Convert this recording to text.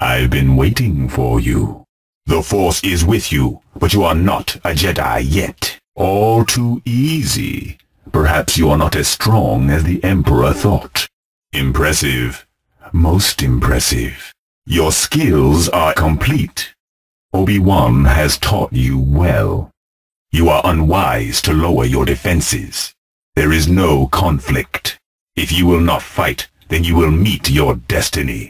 I've been waiting for you. The Force is with you, but you are not a Jedi yet. All too easy. Perhaps you are not as strong as the Emperor thought. Impressive. Most impressive. Your skills are complete. Obi-Wan has taught you well. You are unwise to lower your defenses. There is no conflict. If you will not fight, then you will meet your destiny.